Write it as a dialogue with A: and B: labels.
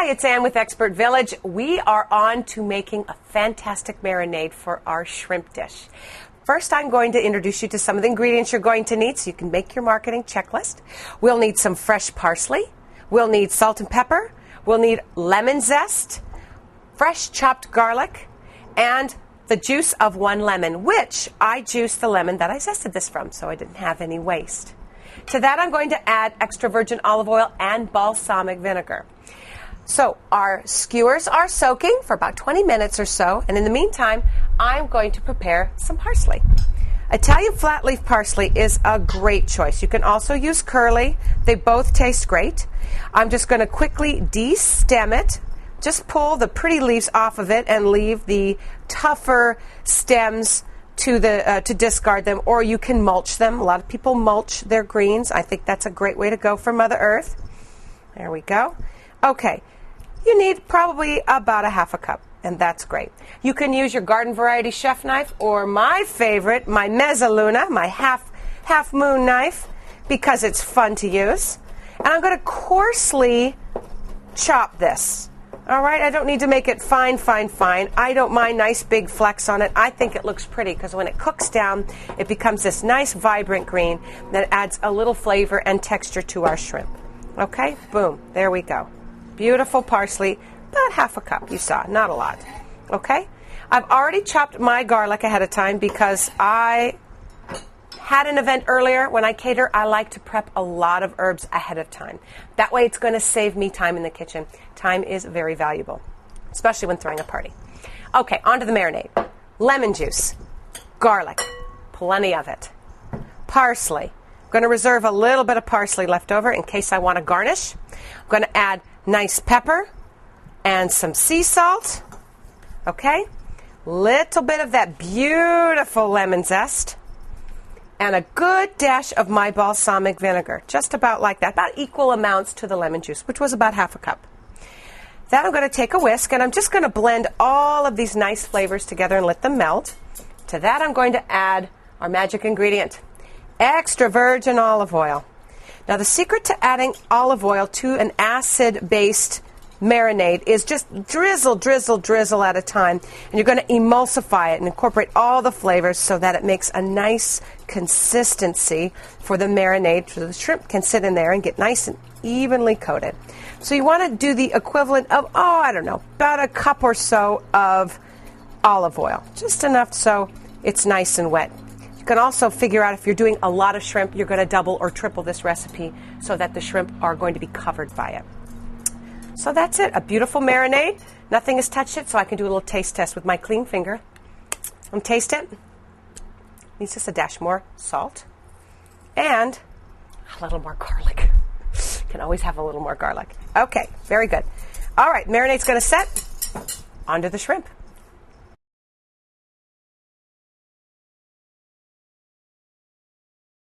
A: Hi, it's Ann with Expert Village. We are on to making a fantastic marinade for our shrimp dish. First, I'm going to introduce you to some of the ingredients you're going to need so you can make your marketing checklist. We'll need some fresh parsley. We'll need salt and pepper. We'll need lemon zest, fresh chopped garlic, and the juice of 1 lemon, which I juiced the lemon that I zested this from, so I didn't have any waste. To that, I'm going to add extra virgin olive oil and balsamic vinegar. So our skewers are soaking for about 20 minutes or so, and in the meantime, I'm going to prepare some parsley. Italian flat leaf parsley is a great choice. You can also use curly. They both taste great. I'm just going to quickly de-stem it. Just pull the pretty leaves off of it and leave the tougher stems to discard them, or you can mulch them. A lot of people mulch their greens. I think that's a great way to go for Mother Earth. There we go. Okay. You need probably about a half a cup, and that's great. You can use your garden variety chef knife, or my favorite, my mezzaluna, my half moon knife, because it's fun to use. And I'm going to coarsely chop this. All right, I don't need to make it fine. I don't mind nice big flecks on it. I think it looks pretty because when it cooks down, it becomes this nice vibrant green that adds a little flavor and texture to our shrimp. Okay, boom, there we go. Beautiful parsley, about half a cup, you saw, not a lot. Okay? I've already chopped my garlic ahead of time because I had an event earlier. When I cater, I like to prep a lot of herbs ahead of time. That way it's going to save me time in the kitchen. Time is very valuable, especially when throwing a party. Okay, on to the marinade. Lemon juice, garlic, plenty of it. Parsley. I'm going to reserve a little bit of parsley left over in case I want to garnish. I'm going to add nice pepper and some sea salt. Okay? Little bit of that beautiful lemon zest. And a good dash of my balsamic vinegar. Just about like that. About equal amounts to the lemon juice, which was about half a cup. Then I'm going to take a whisk, and I'm just going to blend all of these nice flavors together and let them melt. To that, I'm going to add our magic ingredient, extra virgin olive oil. Now, the secret to adding olive oil to an acid-based marinade is just drizzle at a time. And you're going to emulsify it and incorporate all the flavors so that it makes a nice consistency for the marinade, so the shrimp can sit in there and get nice and evenly coated. So you want to do the equivalent of, about a cup or so of olive oil. Just enough so it's nice and wet. You can also figure out if you're doing a lot of shrimp, you're going to double or triple this recipe so that the shrimp are going to be covered by it. So that's it, a beautiful marinade. Nothing has touched it, so I can do a little taste test with my clean finger. And taste it. Needs just a dash more salt and a little more garlic. Can always have a little more garlic. Okay, very good. All right, marinade's going to set. Onto the shrimp.